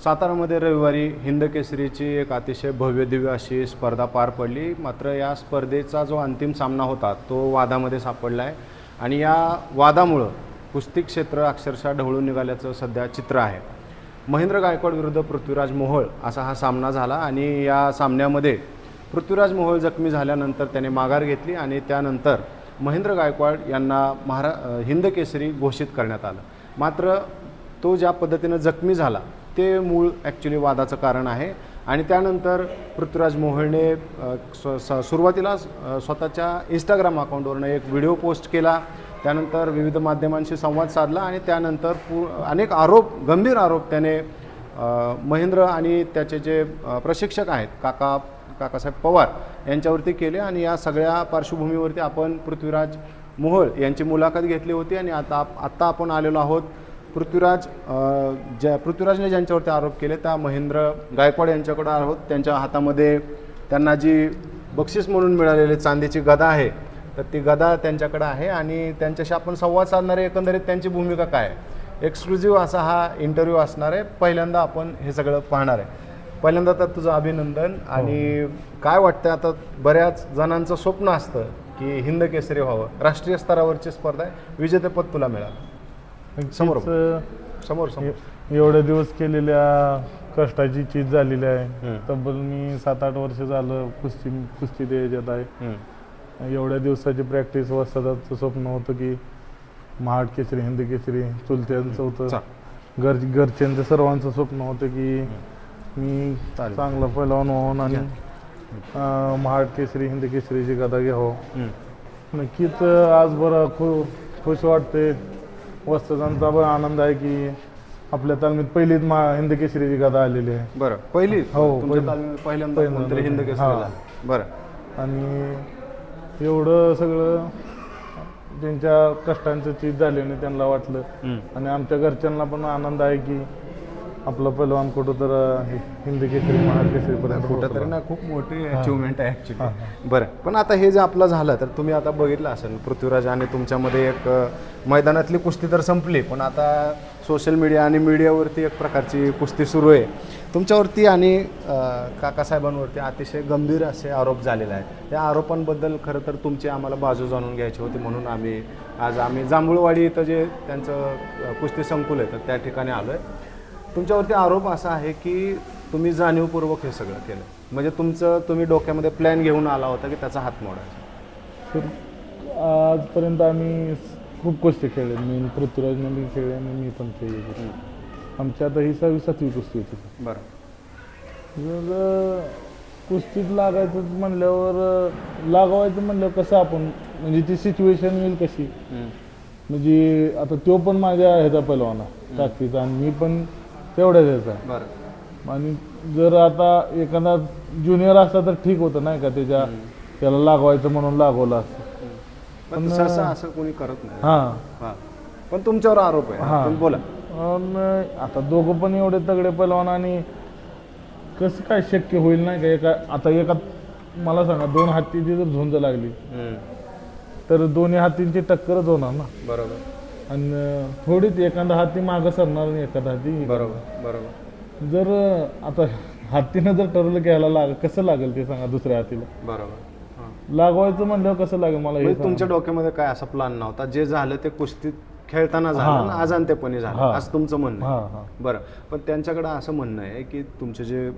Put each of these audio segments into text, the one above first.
सातारामध्ये रविवारी हिंद केसरीची एक अतिशय भव्य दिव्य अशी स्पर्धा पार पडली. मात्र या स्पर्धेचा जो अंतिम सामना होता तो वादामध्ये सापडला आहे आणि या वादामुळं कुस्ती क्षेत्र अक्षरशः ढवळून निघाल्याचं सध्या चित्र आहे. महेंद्र गायकवाड विरुद्ध पृथ्वीराज मोहोळ असा हा सामना झाला आणि या सामन्यामध्ये पृथ्वीराज मोहोळ जखमी झाल्यानंतर त्याने माघार घेतली आणि त्यानंतर महेंद्र गायकवाड यांना हिंद केसरी घोषित करण्यात आलं. मात्र तो ज्या पद्धतीनं जखमी झाला ते मूळ ॲक्च्युली वादाचं कारण आहे आणि त्यानंतर पृथ्वीराज मोहोळने सुरुवातीला स्वतःच्या इंस्टाग्राम अकाउंटवरनं एक व्हिडिओ पोस्ट केला. त्यानंतर विविध माध्यमांशी संवाद साधला आणि त्यानंतर अनेक गंभीर आरोप त्याने महेंद्र आणि त्याचे जे प्रशिक्षक आहेत काकासाहेब पवार यांच्यावरती केले आणि या सगळ्या पार्श्वभूमीवरती आपण पृथ्वीराज मोहोळ यांची मुलाखत घेतली होती आणि आता आपण आलेलो आहोत पृथ्वीराजने ज्यांच्यावरती आरोप केले त्या महेंद्र गायकवाड यांच्याकडे आहोत. त्यांच्या हातामध्ये त्यांना जी बक्षीस म्हणून मिळालेली चांदीची गदा आहे तर ती गदा त्यांच्याकडे आहे आणि त्यांच्याशी आपण संवाद साधणार आहे. एकंदरीत त्यांची भूमिका काय आहे, एक्सक्लुझिव्ह असा हा इंटरव्ह्यू असणार आहे. पहिल्यांदा आपण हे सगळं पाहणार आहे. पहिल्यांदा तर तुझं अभिनंदन. आणि काय वाटतं, आता बऱ्याच जणांचं स्वप्न असतं की हिंद केसरी व्हावं, राष्ट्रीय स्तरावरची स्पर्धा आहे, विजेतेपद तुला मिळालं. समोर एवढे दिवस केलेल्या कष्टाची चीज झालेली आहे. तब्बल मी 7-8 वर्ष झालं कुस्ती द्यायच्यात आहे. एवढ्या दिवसाची प्रॅक्टिस व सदाचं स्वप्न होतं की महाड केसरी हिंद केसरी चुलत्यांचं होतं, घरच्यांचं सर्वांचं स्वप्न होतं की मी चांगला पैलवान व्हावं आणि महाड केसरी हिंद केसरीची गदा घ्यावं. नक्कीच आज बरं खूप खुश वाटते. वस्तादांचा पण आनंद आहे की आपल्या तालमीत पहिलीच हिंद केसरीची गदा आलेली आहे. बरं, पहिली? हो, पहिल्यांदा हिंद केसरी झालं. बरं. आणि एवढं सगळं त्यांच्या कष्टांचं चीज झाल्याने त्यांना वाटलं आणि आमच्या घरच्यांना पण आनंद आहे की आपलं पहिलवान कुठं तर हिंद केसरी महाड केसरी पर्यंत कुठं तरी ना खूप मोठी अचिव्हमेंट आहे ॲक्च्युली. बरं, पण आता हे जे आपलं झालं तर तुम्ही आता बघितलं असेल पृथ्वीराज आणि तुमच्यामध्ये एक मैदानातली कुस्ती तर संपली, पण आता सोशल मीडिया आणि मीडियावरती एक प्रकारची कुस्ती सुरू आहे तुमच्यावरती आणि काकासाहेबांवरती अतिशय गंभीर असे आरोप झालेले आहेत. त्या आरोपांबद्दल खरं तर तुमची आम्हाला बाजू जाणून घ्यायची होती म्हणून आम्ही जांभूळवाडी इथं जे त्यांचं कुस्ती संकुल आहे तर त्या ठिकाणी आलो आहे. तुमच्यावरती आरोप असा आहे की तुम्ही जाणीवपूर्वक हे सगळं केलं, म्हणजे तुम्ही डोक्यामध्ये प्लॅन घेऊन आला होता की त्याचा हात मोडायचा. तर आजपर्यंत आम्ही खूप कुस्ती खेळले. मी पृथ्वीराजने मी खेळले आणि मी पण खेळले. आमची आता ही 6वी-7वी कुस्ती होती. बरं. जर कुस्तीत लागायचं म्हणल्यावर कसं आपण म्हणजे ती सिच्युएशन येईल कशी, म्हणजे आता तो पण माझ्या ह्याचा पहिलवाना ताकदीचा आणि मी पण तेवढ्याच ह्याचा. बरं. आणि जर आता एखादा ज्युनियर असता तर ठीक होतं नाही का, त्याला लागवायचं म्हणून लागवलं असतं. पण असं कोणी करत नाही. हां, पण तुमच्यावर आरोप आहे. तुम्ही बोला. आता दोघं पण एवढे तगडे पैलवान आणि कसं काय शक्य होईल नाही का. एका मला सांगा 2 हातीची जर झुंज लागली तर दोन्ही हातींची टक्करच होणार ना. बरोबर. आणि थोडीच एखादा हाती मागं सरणार आणि एखादा हाती. बरोबर. जर आता हातीनं जर ठरवलं की ह्याला कसं लागेल ते सांगा दुसऱ्या हातीला. बरोबर. लागवायचं म्हणल्यावर कसं लागेल मला हे. तुमच्या डोक्यामध्ये काय असा प्लॅन नव्हता, जे झालं ते कुस्तीत खेळताना झालं, अजाणतेपणी झालं असं तुमचं म्हणणं आहे. बरं, पण त्यांच्याकडे असं म्हणणं आहे की तुमचे जे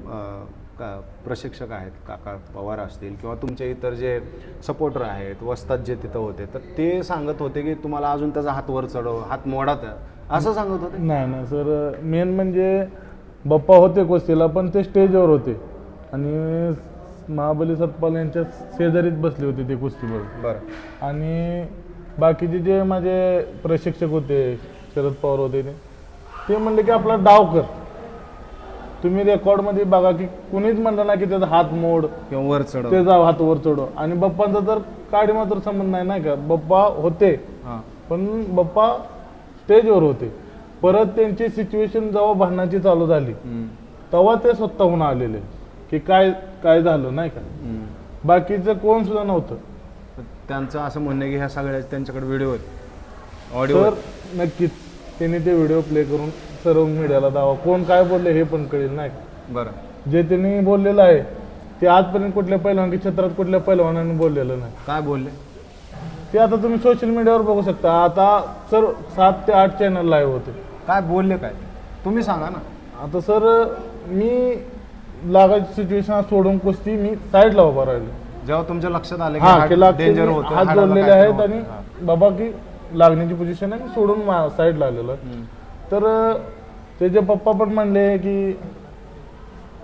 प्रशिक्षक आहेत काका पवार असतील किंवा तुमचे इतर जे सपोर्टर आहेत वस्ताद जे तिथं होते तर ते सांगत होते की तुम्हाला अजून त्याचा हात वर चढव, हात मोडात असं सांगत होते. नाही सर, मेन म्हणजे बाप्पा होते कुस्तीला पण ते स्टेजवर होते आणि महाबली सतपाल यांच्या शेजारीच बसले होते ते कुस्तीवर. बरं. आणि बाकीचे जे माझे प्रशिक्षक होते शरद पवार होते ते म्हणले की आपला डाव कर. तुम्ही रेकॉर्डमध्ये बघा की कुणीच म्हणलं ना की त्याचा हात मोड किंवा वर चढव, त्याचा हात वर चढव. आणि बाप्पांचा तर काडी मात्र संबंध नाही का. बाप्पा होते पण बाप्पा स्टेजवर होते. परत त्यांची सिच्युएशन जेव्हा भांडणाची चालू झाली तेव्हा ते स्वतःहून आलेले की काय झालं नाही का. बाकीचं कोण सुद्धा नव्हतं. त्यांचं असं म्हणणं की ह्या सगळ्या त्यांच्याकडे व्हिडिओ आहेत, ऑडिओ. तर नक्कीच त्यांनी ते व्हिडिओ प्ले करून सर्व मीडियाला दावा, कोण काय बोलले हे पण कळेल नाही का. बरं, जे त्यांनी बोललेलं आहे ते आजपर्यंत कुठल्या पैलवानकी क्षेत्रात कुठल्या पैलवानाने बोललेलं नाही. काय बोलले? ते आता तुम्ही सोशल मीडियावर बघू शकता. आता सर 7 ते 8 चॅनल लाईव्ह होते. काय बोलले काय तुम्ही सांगा ना. आता सर मी लागायची सिच्युएशन सोडून कुस्ती मी साईडला उभा राहिलो. जेव्हा तुमच्या लक्षात आलं हा की केला डेंजर होतं, हात हाडाला जोडलेले काहीतरी आहेत आणि होतं. बाबा की लागण्याची पोझिशन आहे, मी सोडून साईडला आलेलो आहे. तर त्याचे पप्पा पण म्हणले की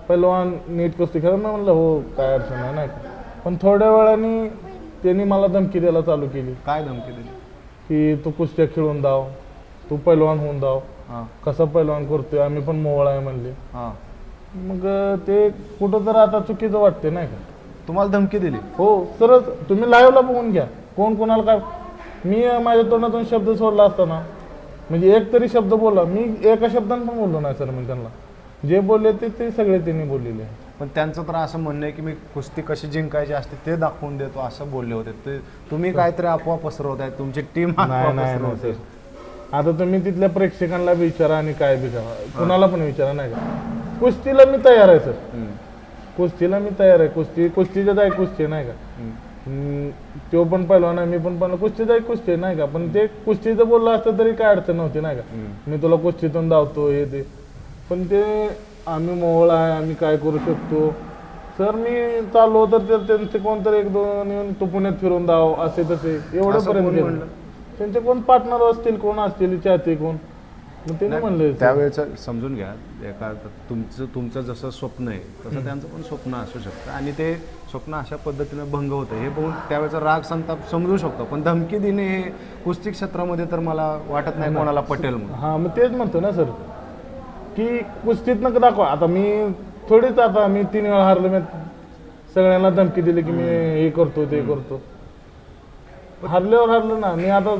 पैलवान नीट कुस्ती खेळ. मी म्हणलं हो काय अडचण आहे नाही का. पण थोड्या वेळाने त्यांनी मला धमकी द्यायला चालू केली काय धमकी दिली? की तू कुस्त्या खेळून दाव, तू पैलवान होऊन दाव, हां कसा पैलवान करतोय, आम्ही पण मोहळा आहे म्हणले. हां, मग ते कुठं तर आता चुकीचं वाटते नाही का. तुम्हाला धमकी दिली? हो सरच तुम्ही लाईव्हला बघून घ्या कोण कोणाला काय. मी माझ्या तोंडातून शब्द सोडला असताना म्हणजे एक तरी शब्द बोलला, मी एका शब्दाने पण बोललो नाही सर. मी त्यांना जे बोलले ते सगळे त्यांनी बोललेले आहे. पण त्यांचं तर असं म्हणणं आहे की मी कुस्ती कशी जिंकायची असते ते दाखवून देतो असं बोलले होते. ते तुम्ही काहीतरी अफवा पसरवताय, तुमची टीम नाही नाही नाही सर. आता तुम्ही तिथल्या प्रेक्षकांना विचारा आणि काय बी करा, कुणाला पण विचारा नाही का. कुस्तीला मी तयार आहे सर, कुस्तीला मी तयार आहे. कुस्तीच्याच आहे कुस्ती नाही का. तो पण पहिलवान आहे, मी पण पहिला कुस्तीचा एक कुस्ती नाही का. पण ते कुस्तीचं बोललं असतं तरी काय अडचण नव्हती नाही का. मी तुला कुस्तीतून धावतो हे ते, पण ते आम्ही मोहळ आहे, आम्ही काय करू शकतो सर. मी चाललो तर त्यांचे कोणतरी 1-2 येऊन तू पुण्यात फिरून धाव असे तसे एवढ्यापर्यंत गेलं. त्यांचे कोण पार्टनर असतील, कोण असतील चाहते कोण, मग त्यांनी म्हणलं त्यावेळेचं समजून घ्या. एका तुमचं जसं स्वप्न आहे तसं त्यांचं पण स्वप्न असू शकतं आणि ते स्वप्न अशा पद्धतीनं भंग होतं हे बघून त्यावेळेचा राग संताप समजू शकतो. पण धमकी देणे हे कुस्ती क्षेत्रामध्ये तर मला वाटत नाही कोणाला पटेल म्हणून. हां मग तेच म्हणतो ना सर की कुस्तीत नका दाखवा. आता मी थोडीच आता मी 3 वेळा हारलो, मी सगळ्यांना धमकी दिली की मी हे करतो ते करतो. हारल्यावर हारलो ना मी. आता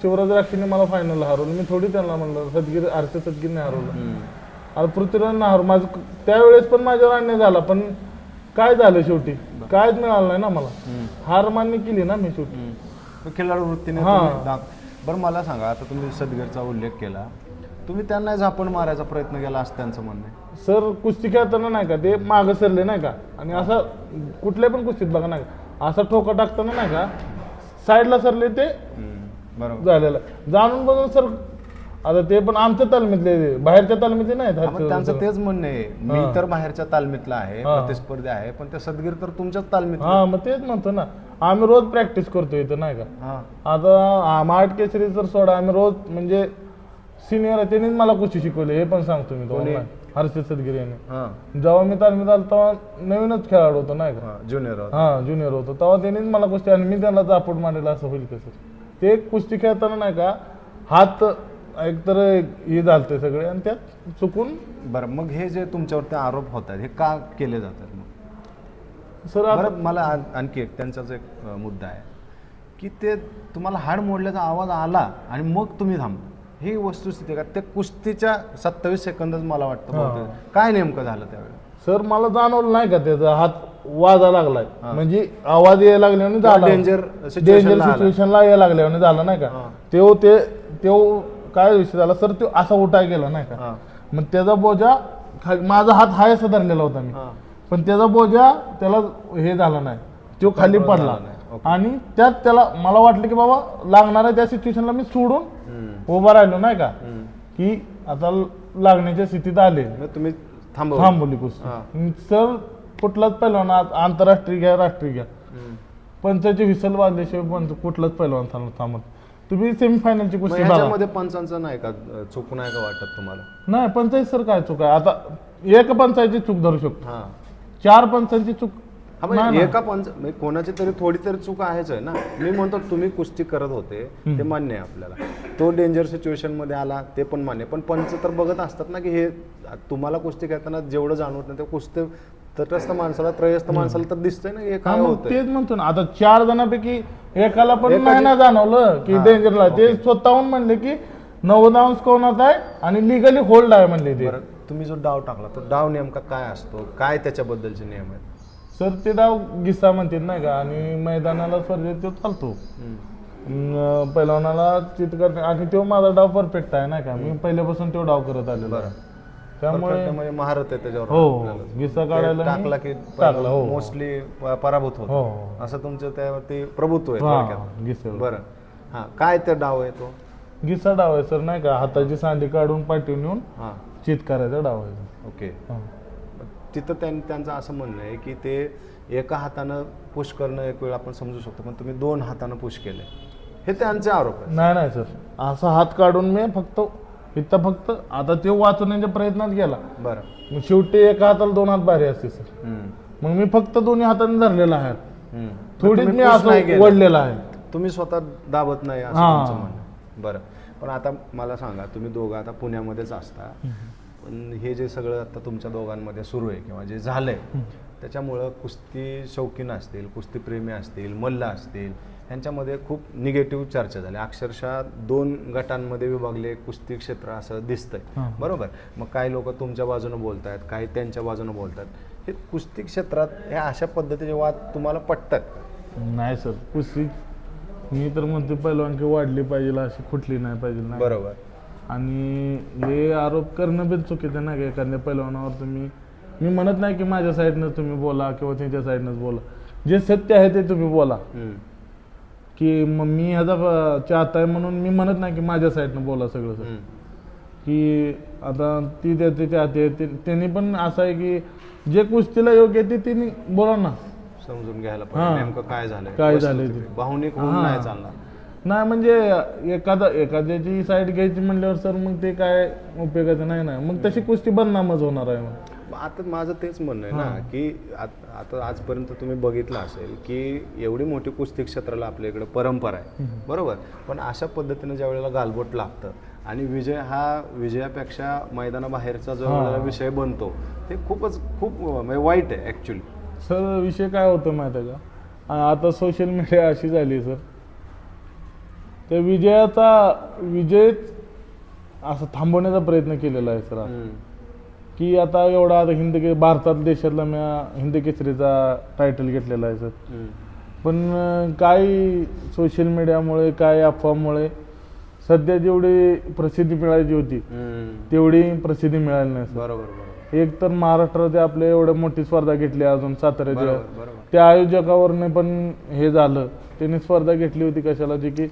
शिवराज राक्षीने मला फायनल हरवलं, मी थोडी त्यांना म्हणलं सदगीर हर्षद सदगीरने हरवलं. आता पृथ्वीराज हरवलं माझं. त्यावेळेस पण माझ्यावर अन्याय झाला, पण काय झालं शेवटी कायच मिळालं नाही ना मला. हार मान्य केली ना मी शेवटी. खेळाडू वृत्तीने बरं मला सांगा, आता तुम्ही सदगीरचा उल्लेख केला, तुम्ही त्यांना झापण मारायचा प्रयत्न केला असं त्यांचं म्हणणं आहे. सर कुस्ती खेळताना नाही का ते मागं सरले नाही का, आणि असं कुठल्या पण कुस्तीत बघा नाही का असं ठोका टाकताना नाही का साईडला सरले ते बरोबर झालेलं जाणून बघून सर. आता ते पण आमच्या तालमीतले, बाहेरच्या तालमीतले नाही. त्यांचं तेच म्हणणं आहे, मी तर बाहेरच्या तालमीतला आहे, प्रतिस्पर्धी आहे, पण ते सदगीर तर तुमच्याच तालमीत. हा मग तेच म्हणतो ना, आम्ही रोज प्रॅक्टिस करतो इथं नाही का. आता मार्ट केसरी तर सोडा, आम्ही रोज म्हणजे सिनियर आहे त्यांनीच मला कुस्ती शिकवली हे पण सांगतो मी तुम्हाला. हर्षद सदगीर यांनी जेव्हा मी तालमीत आलो तेव्हा नवीनच खेळाडू होतो नाही का, ज्युनियर होतो तेव्हा त्यांनीच मला कुस्ती, आणि मी त्यांना चापूट मांडलेला असं होईल कसं. ते कुस्ती खेळताना नाही का हात एकतर हे झालते सगळे आणि त्यात चुकून. बरं मग हे जे तुमच्यावरती आरोप होत आहेत हे का केले जातात मग सर? मला आणखी एक त्यांचाच एक मुद्दा आहे की ते तुम्हाला हाड मोडल्याचा आवाज आला आणि मग तुम्ही थांबता, ही वस्तुस्थिती का त्या कुस्तीच्या 27 सेकंदच मला वाटतं काय नेमकं झालं त्यावेळेला? सर मला जाणवलं नाही का त्याचा हात वाजा लागलाय, म्हणजे आवाज यायला लागल्याने झाला, डेंजर सिच्युएशनला यायला लागल्याने झालं नाही का. तेव्हा काय विषय झाला सर, तो असा उठाय गेला नाही का, मग त्याचा बोजा माझा हात हाय असं धरलेला होता मी, पण त्याचा बोजा त्याला हे झाला नाही, तो खाली पडला. आणि त्यात त्याला मला वाटलं की बाबा लागणार आहे, त्या सिच्युएशनला मी सोडून उभा राहिलो नाही का, की आता लागण्याच्या स्थितीत आले, तुम्ही थांबवली कुस्ती. सर कुठलाच पैलवान आंतरराष्ट्रीय घ्या राष्ट्रीय घ्या, पंचाची व्हिसल वाजल्याशिवाय कुठलाच पैलवान थांबत. तुम्ही सेमीफायनलची कुस्ती बघा, पंचांचं नाही का चूक नाही का वाटत तुम्हाला? नाही पंचायत सर काय चूक आहे, आता एक पंचायतची चूक धरू शकतो, 4 पंचांची चूक एका पंच कोणाची तरी थोडी तरी चूक आहेच आहे ना. मी म्हणतो तुम्ही कुस्ती करत होते ते मान्य आहे आपल्याला, तो डेंजर सिच्युएशन मध्ये आला ते पण मान्य, पण पंच तर बघत असतात ना की हे तुम्हाला कुस्ती खेळताना जेवढं जाणवत नाही ते कुस्ती तटस्थ माणसाला त्रयस्थ माणसाला तर दिसतंय ना हे काय होतं. तेच म्हणतो ना, आता 4 जणांपैकी एकाला पण नाही ना जाणवलं की डेंजरला, ते स्वतःहून म्हणले की 90 अंश कोणाचा आहे आणि लिगली होल्ड आहे म्हणले ते. तुम्ही जो डाव टाकला तो डाव नेमका काय असतो, काय त्याच्याबद्दलचे नियम आहेत? सर ते डाव गिस्सा म्हणतात नाही का, आणि मैदानाला स्पर्धेत तो चालतो. पैलवानाला चित करणे आणि तो माझा डाव परफेक्ट आहे नाही का, मी पहिल्यापासून तो डाव करत आलेलो आहे. त्यामुळे Perfect म्हणजे महारत आहे त्याच्यावर हो आपल्याला. गिसा काढायला मी टाकला की टाकला हो मोस्टली पराभूत होतो हो असं तुमचं त्यावरती प्रभुत्व आहे हा थोडक्यात. गिसा बरं हा काय ते डाव आहे तो? गिसा डाव आहे सर नाही का, हाताची सांडी काढून पाठवून येऊन हा चित करायचा डाव आहे. ओके. हा. तिथं त्यांचं असं म्हणणं आहे की ते एका हातानं पुश करणं एक वेळ आपण समजू शकतो, पण तुम्ही 2 हातानं पुश केले, हे त्यांचे आरोप आहे. नाही सर, असा हात काढून मी इथं फक्त आता ते वाचवण्याच्या प्रयत्नात गेला, बरं. मग शेवटी एका हाताला 2 हात भारी असते सर, मग मी फक्त दोन्ही हाताने धरलेला आहे, थोडीच मी असं वळलेला आहे. तुम्ही स्वतः दाबत नाही असं हा. तुमचं म्हणणं आहे. बरं, पण आता मला सांगा, तुम्ही दोघं आता पुण्यामध्येच असता, पण हे जे सगळं आता तुमच्या दोघांमध्ये सुरू आहे किंवा जे झालंय त्याच्यामुळं कुस्ती शौकीन असतील, कुस्तीप्रेमी असतील, मल्ल असतील, यांच्यामध्ये खूप निगेटिव्ह चर्चा झाली. अक्षरशः 2 गटांमध्ये विभागले कुस्ती क्षेत्र असं दिसतंय, बरोबर. मग काही लोक तुमच्या बाजूनं बोलत आहेत, काही त्यांच्या बाजूनं बोलतात. हे कुस्ती क्षेत्रात ह्या अशा पद्धतीचे वाद तुम्हाला पटतात? नाही सर, कुस्ती मी तर म्हणते पहिलवानकी वाढली पाहिजे, अशी कुठली नाही पाहिजे नाही. बरोबर. आणि हे आरोप करणं बी चुकीचं नाही का, एखाद्या पहिलवानावर तुम्ही, मी म्हणत नाही की माझ्या साईडनं तुम्ही बोला किंवा त्यांच्या साईडनंच बोला, जे सत्य आहे ते तुम्ही बोला. की मग मी ह्याचा चाहता आहे म्हणून मी म्हणत नाही की माझ्या साईडनं बोला सगळं सर. की आता ती त्याचे चाहते त्यांनी पण असं आहे की जे कुस्तीला योग्य आहे ते त्यांनी बोला ना, समजून घ्यायला पाहिजे नेमकं काय झालंय, काय झालंय ते. भावनिक होऊन नाही चालणार. नाही म्हणजे एखाद्याची साईड घ्यायची म्हणल्यावर सर मग ते काय उपयोगाचं नाही ना, मग तशी कुस्ती बदनामच होणार आहे. मग आता माझं तेच म्हणणं आहे ना की आता आजपर्यंत तुम्ही बघितलं असेल की एवढी मोठी कुस्ती क्षेत्राला आपल्या इकडे परंपरा आहे, बरोबर. पण अशा पद्धतीने ज्या वेळेला गालबोट लागतं आणि विजय हा विजयापेक्षा मैदानाबाहेरचा जो वेळेला विषय बनतो, ते खूप म्हणजे वाईट आहे ॲक्च्युली. सर विषय काय होतं माहिती आहे का, आता सोशल मीडिया अशी झाली सर, त्या विजयच असं थांबवण्याचा प्रयत्न केलेला आहे सर. की आता एवढा आता भारतात देशातला मी हिंद केसरीचा टायटल घेतलेला आहे सर, पण काही सोशल मीडियामुळे काय अफवामुळे सध्या जेवढी प्रसिद्धी मिळायची होती तेवढी प्रसिद्धी मिळाली नाही सर. बरोबर. एक तर महाराष्ट्रात आपल्या एवढ्या मोठी स्पर्धा घेतली, अजून साताऱ्याच्या त्या आयोजकावरने पण हे झालं, त्यांनी स्पर्धा घेतली होती कशाला, जी की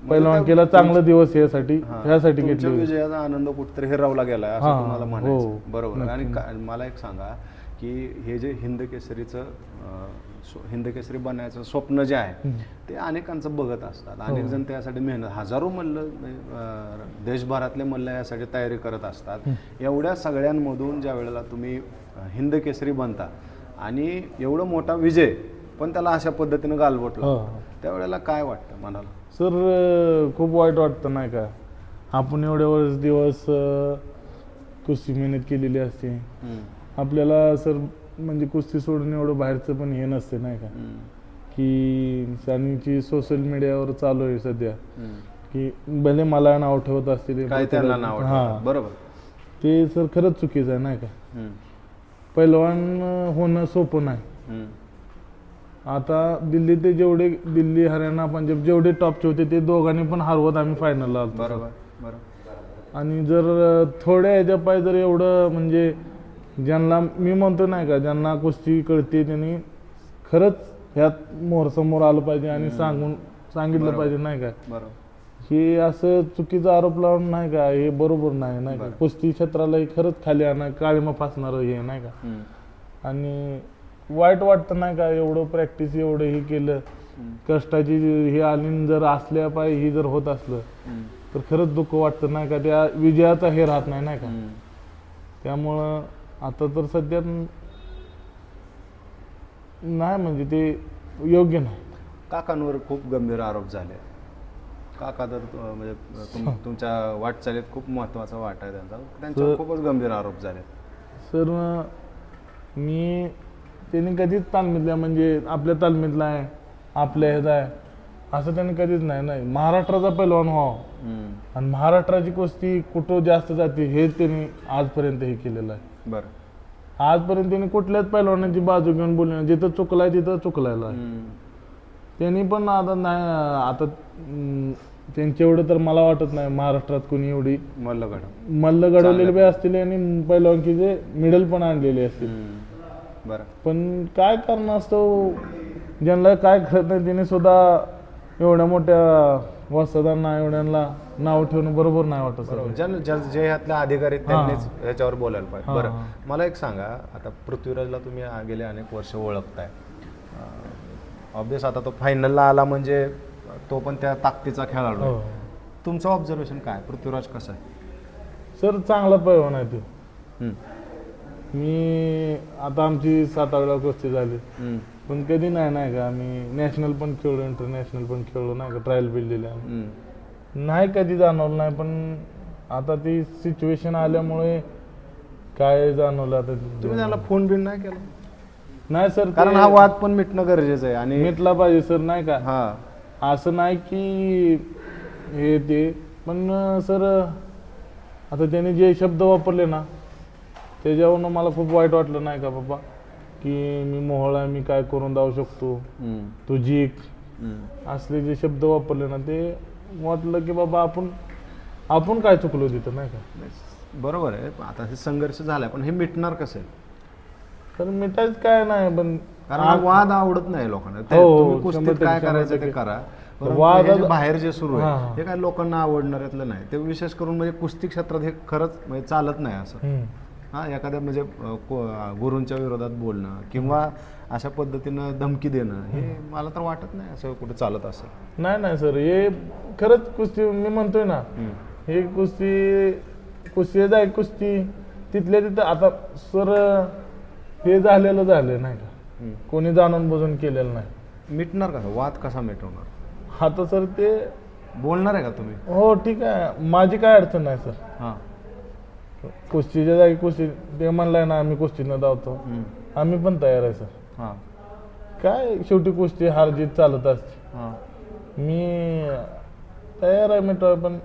पहिलवानकीला चांगला दिवस ह्यासाठी घेतली होती. विजयाचा आनंद कुठेतरी हिरावला गेला असं तुम्हाला म्हणायचं, बरोबर. आणि मला एक सांगा की हे जे हिंद केसरी बनायचं स्वप्न जे आहे ते अनेकांचं बघत असतात, अनेक जण त्यासाठी मेहनत, हजारो मल्ल देशभरातले मल्ल यासाठी तयारी करत असतात. एवढ्या सगळ्यांमधून ज्या वेळेला तुम्ही हिंद केसरी बनता आणि एवढा मोठा विजय पण त्याला अशा पद्धतीनं गालबोटला, त्यावेळेला काय वाटतं मनाला? सर खूप वाईट वाटतं नाही का, आपण एवढे दिवस कुस्ती मेहनत केलेली असते, आपल्याला सर म्हणजे कुस्ती सोडून एवढं बाहेरचं पण हे नसते नाही का, की सनीची सोशल मीडियावर चालू आहे सध्या की भले मला नाव ठेवत असतील बरोबर, ते सर खरंच चुकीचं आहे नाही का. पहिलवान होणं सोपं नाही. आता दिल्ली हरियाणा पंजाब जेवढे टॉपचे होते ते दोघांनी पण हरवत आम्ही फायनलला आलो. बरोबर. आणि जर थोड्या ह्याच्या पाय जर एवढं म्हणजे ज्यांना मी म्हणतो नाही का, ज्यांना कुस्ती कळते त्यांनी खरंच ह्यात समोर आलं पाहिजे आणि सांगितलं पाहिजे नाही का. हे असं चुकीचा आरोप लावून नाही का, हे बरोबर नाही का. कुस्ती क्षेत्राला खरंच खाली आणा काळीमा फासणार हे नाही का. आणि वाईट वाटतं नाही का, एवढं प्रॅक्टिस एवढं हे केलं, कष्टाची हे आली जर असल्या पाय ही जर होत असलं तर खरंच दुःख वाटतं नाही का, त्या विजयाचा हे राहत नाही का. त्यामुळं आता तर सध्या नाही म्हणजे ते योग्य नाही. काकांवर खूप गंभीर आरोप झाले. काका तर म्हणजे तुमच्या वाटचालीत खूप महत्वाचा वाटा आहे त्यांच्यावर खूपच गंभीर आरोप झाले. सर मी त्यांनी कधीच तालमीतल्या म्हणजे आपल्या तालमीतला आहे आपल्या ह्याचा आहे असं त्यांनी कधीच नाही. महाराष्ट्राचा पैलवान व्हावं आणि महाराष्ट्राची कुस्ती कुठं जास्त जाते हे त्यांनी आजपर्यंत हे केलेलं आहे. बरं, आजपर्यंत त्यांनी कुठल्याच पैलवानाची बाजू घेऊन बोलली, जिथं चुकलाय तिथं चुकलायला. त्यांनी पण आता नाही आता त्यांच्या एवढं तर मला वाटत नाही महाराष्ट्रात कोणी एवढी मल्ल घडवलेले बी असतील आणि पहिलवानकीचे मेडल पण आणलेले असतील. बरं. पण काय कारण असतं ज्यांना काय कळत नाही त्यांनी सुद्धा एवढ्या मोठ्या वस्तादांना एवढ्यांना नाव ठेवणं बरोबर नाही वाटत सर. जे ह्यातले अधिकारी आहेत त्यांनीच ह्याच्यावर बोलायला पाहिजे. हां, बरं, हां. मला एक सांगा, आता पृथ्वीराजला तुम्ही गेले अनेक वर्ष ओळखताय. ऑब्वियस आता तो फायनलला आला म्हणजे तो पण त्या ताकदीचा खेळाडू आहे. हो. तुमचं ऑब्झर्वेशन काय, पृथ्वीराज कसा आहे? सर चांगला पैलवान आहे ते. हम्म, मी आता आमची 7 वेळा कुस्ती झाली हम्म, पण कधी नाही का आम्ही नॅशनल पण खेळलो इंटरनॅशनल पण खेळलो नाही का ट्रायल बिल दिले आम्ही. हम्म. नाही कधी जाणवलं नाही पण आता ती सिच्युएशन आल्यामुळे काय जाणवलं आता तुम्ही त्याला फोन बिन नाही केला? नाही सर कारण हा वाद पण मिटणं गरजेचं आहे आणि मिटला पाहिजे सर नाही का. हा, असं नाही की हे ते पण सर आता त्याने जे शब्द वापरले ना त्याच्यावरनं मला खूप वाईट वाटलं नाही का बाबा की मी मोहळा आहे मी काय करून जाऊ शकतो हम्म, तू जीक हम्म. असले जे शब्द वापरले ना ते वाटलं की बाबा आपण काय चुकलो तिथं नाही का. बरोबर आहे. आता हे संघर्ष झालाय पण हे मिटणार कसं आहे? तर मिठाच काय नाही पण कारण हा वाद आवडत नाही लोकांना. ते हो, तुम्ही कुस्तीत 100% काय करायचं ते करा. परंतु वाद- हे जे बाहेर जे सुरू हां, आहे हां. हे काय लोकांना आवडणाऱ्यातलं नाही. ते विशेष करून म्हणजे कुस्ती क्षेत्रात हे खरंच म्हणजे चालत नाही असं. हम्म. हां, एखाद्या म्हणजे गुरूंच्या विरोधात बोलणं किंवा अशा पद्धतीनं धमकी देणं हे मला तर वाटत नाही असं कुठे चालत असेल. नाही सर हे खरंच कुस्ती मी म्हणतोय ना हे कुस्ती जाय कुस्ती तिथल्या तिथं आता सर हे झालेलं झालं नाही का कोणी जाणून बुजून केलेलं नाही. मिटणार का वाद कसा मिटवणार? आता सर ते बोलणार आहे का तुम्ही? हो ठीक आहे माझी काय अडचण नाही सर. हां, कुस्तीच्या जागी कुस्ती ते म्हणलाय ना आम्ही कुस्तीनं धावतो आम्ही पण तयार आहे सर. हां, काय शेवटी कुस्ती हार जीत चालत असते. हां. मी तयार आहे मिटवाय पण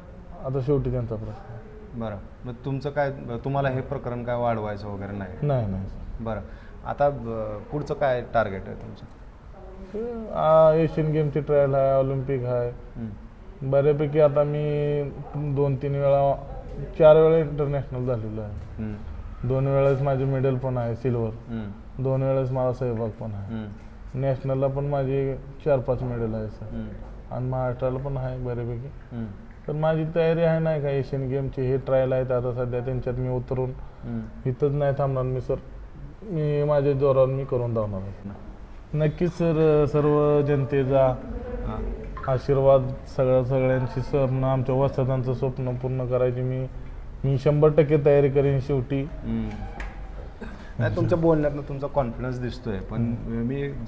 आता शेवटी त्यांचा प्रश्न. बरं, मग तुमचं काय, तुम्हाला हे प्रकरण काय वाढवायचं वगैरे नाही? नाही सर. बरं, आता पुढचं काय टार्गेट आहे तुमचं? एशियन गेमची ट्रायल आहे ऑलिम्पिक आहे. हम्म, बऱ्यापैकी आता मी 2-3 वेळा 4 वेळा इंटरनॅशनल झालेलो आहे. हम्म, 2 वेळेस माझे मेडल पण आहे सिल्वर. हम्म, 2 वेळेस मला सहभाग पण आहे. हम्म, नॅशनलला पण माझे 4-5 मेडल आहे सर. हम्म, आणि महाराष्ट्राला पण आहे बऱ्यापैकी. हम्म, तर माझी तयारी आहे नाही का एशियन गेमची हे ट्रायल आहेत आता सध्या त्यांच्यात मी उतरून हम्म. इथंच नाही थांबणार मी सर. मी माझ्या जोरावर मी करून धावणार आहे. नक्कीच सर सर्व जनतेचा हां, आशीर्वाद सगळ्यांची स्वप्न आमच्या वस्तादांचं स्वप्न पूर्ण करायची मी 100% तयारी करेन शेवटी. नाही, तुमच्या बोलण्यातनं तुमचा कॉन्फिडन्स दिसतोय पण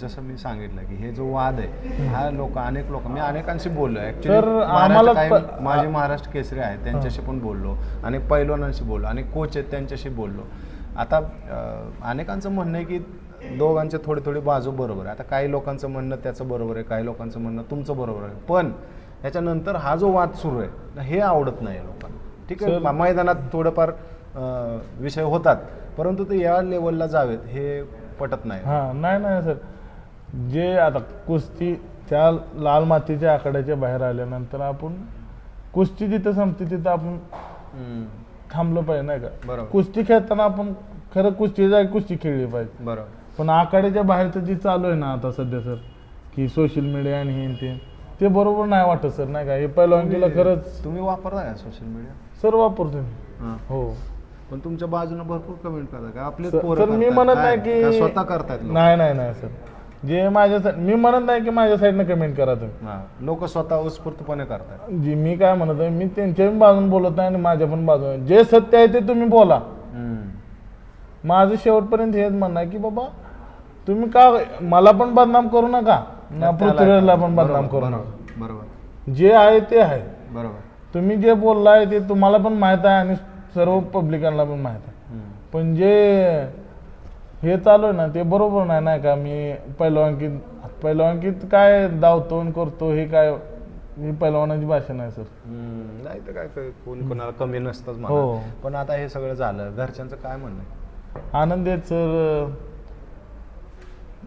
जसं मी सांगितलं की हे जो वाद आहे हा अनेक लोक मी अनेकांशी बोललो तर आम्हाला माझे महाराष्ट्र केसरी आहे त्यांच्याशी पण बोललो, अनेक पैलवानांशी बोललो, अनेक कोच आहेत त्यांच्याशी बोललो. आता अनेकांचं म्हणणं आहे की दोघांचे थोडी बाजू बरोबर आहे. आता काही लोकांचं म्हणणं त्याचं बरोबर आहे, काही लोकांचं म्हणणं तुमचं बरोबर आहे, पण त्याच्यानंतर हा जो वाद सुरू आहे हे आवडत नाही लोकांना. ठीक आहे, मैदानात थोडंफार विषय होतात परंतु ते या लेवलला जावेत हे पटत नाही. हां नाही सर जे आता कुस्ती त्या लाल मातीच्या आखाड्याच्या बाहेर आल्यानंतर आपण कुस्ती जिथं संपते तिथं आपण थांबलं पाहिजे नाही का. बरोबर. कुस्ती खेळताना आपण खरं कुस्ती जागी कुस्ती खेळली पाहिजे. बरोबर. पण आखाड्याच्या बाहेरचं जे चालू आहे ना आता सध्या सर की सोशल मीडिया आणि हे ते बरोबर नाही वाटत सर नाही का. हे पहिलवानकीला खरंच तुम्ही वापरता का सोशल मीडिया? सर वापरतो मी. हां, हो पण तुमच्या बाजूने भरपूर कमेंट करतात का आपले सर मी म्हणत नाही की स्वतः करतायत लोक? नाही सर जे माझ्या मी म्हणत नाही की माझ्या साईडनं कमेंट करा तुम्ही. हां, लोक स्वतः उत्स्फूर्तपणे करतात. जी मी काय म्हणत आहे मी त्यांच्या बाजून बोलत नाही आणि माझ्या पण बाजून जे सत्य आहे ते तुम्ही बोला. माझं शेवटपर्यंत हेच म्हणणं आहे की बाबा तुम्ही का मला पण बदनाम करू नका ना पृथ्वीला पण बदनाम करू नका. बरोबर. जे आहे ते आहे. बरोबर. तुम्ही जे बोललाय ते तुम्हाला पण माहित आहे आणि सर्व पब्लिकांना पण माहित आहे. पण जे हे चालू आहे ना ते बरोबर नाही का. मी पहिलवानकीत काय धावतो करतो हे काय ही पहिलवानाची भाषा नाही सर. नाही तर काय कोण कोणाला कमी नसतंच हो. म्हणा. पण आता हे सगळं झालं घरच्यांचं काय म्हणणं आहे? आनंद आहेत सर.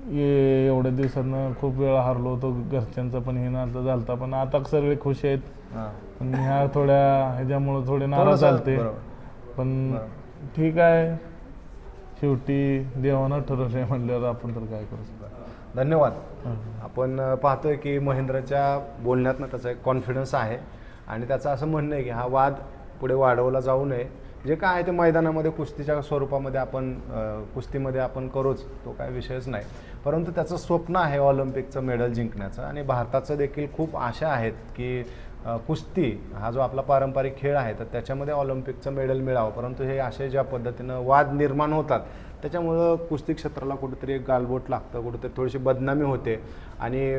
एवढ्या दिवसांना खूप वेळा हारलो होतो, घरच्यांचा पण हे नातं झालता, पण आता सगळे खुश आहेत. पण ह्या थोड्या ह्याच्यामुळं थोडे नाराज झालते, पण ठीक आहे, शेवटी देवानं ठरवलंय म्हणल्यावर आपण तर काय करू शकतो. धन्यवाद. आपण पाहतोय की महेंद्रच्या बोलण्यातनं त्याचा एक कॉन्फिडन्स आहे आणि त्याचं असं म्हणणं आहे की हा वाद पुढे वाढवला जाऊ नये. जे काय आहे ते मैदानामध्ये कुस्तीच्या स्वरूपामध्ये आपण कुस्तीमध्ये आपण करूच, तो काय विषयच नाही. परंतु त्याचं स्वप्न आहे ऑलिम्पिकचं मेडल जिंकण्याचं आणि भारताचं देखील खूप आशा आहेत की कुस्ती हा जो आपला पारंपरिक खेळ आहे तर त्याच्यामध्ये ऑलिम्पिकचं मेडल मिळावं. परंतु हे असे ज्या पद्धतीनं वाद निर्माण होतात त्याच्यामुळं कुस्ती क्षेत्राला कुठेतरी एक गालबोट लागतं, कुठेतरी थोडीशी बदनामी होते आणि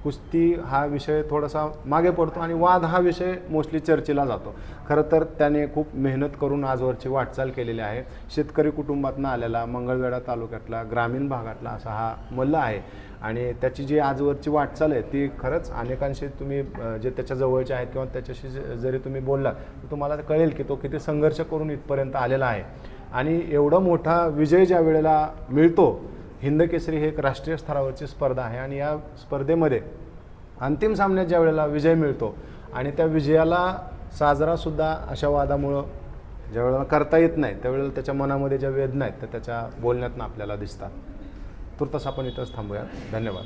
कुस्ती हा विषय थोडासा मागे पडतो आणि वाद हा विषय मोस्टली चर्चेला जातो. खरं तर त्याने खूप मेहनत करून आजवरची वाटचाल केलेली आहे. शेतकरी कुटुंबातनं आलेला, मंगळवेढा तालुक्यातला, ग्रामीण भागातला असा हा मल्ल आहे आणि त्याची जी आजवरची वाटचाल आहे ती खरंच अनेकांशी तुम्ही जे त्याच्या जवळचे आहेत किंवा त्याच्याशी जरी तुम्ही बोललात तर तुम्हाला कळेल की तो किती संघर्ष करून इथपर्यंत आलेला आहे. आणि एवढा मोठा विजय ज्या वेळेला मिळतो, हिंद केसरी हे एक राष्ट्रीय स्तरावरची स्पर्धा आहे आणि या स्पर्धेमध्ये अंतिम सामन्यात ज्या वेळेला विजय मिळतो आणि त्या विजयाला साजरासुद्धा अशा वादामुळं ज्या वेळेला करता येत नाही त्यावेळेला त्याच्या मनामध्ये ज्या वेदना आहेत त्या त्याच्या बोलण्यातून आपल्याला दिसतात. तुर्तास आपण इथंच थांबूया. धन्यवाद.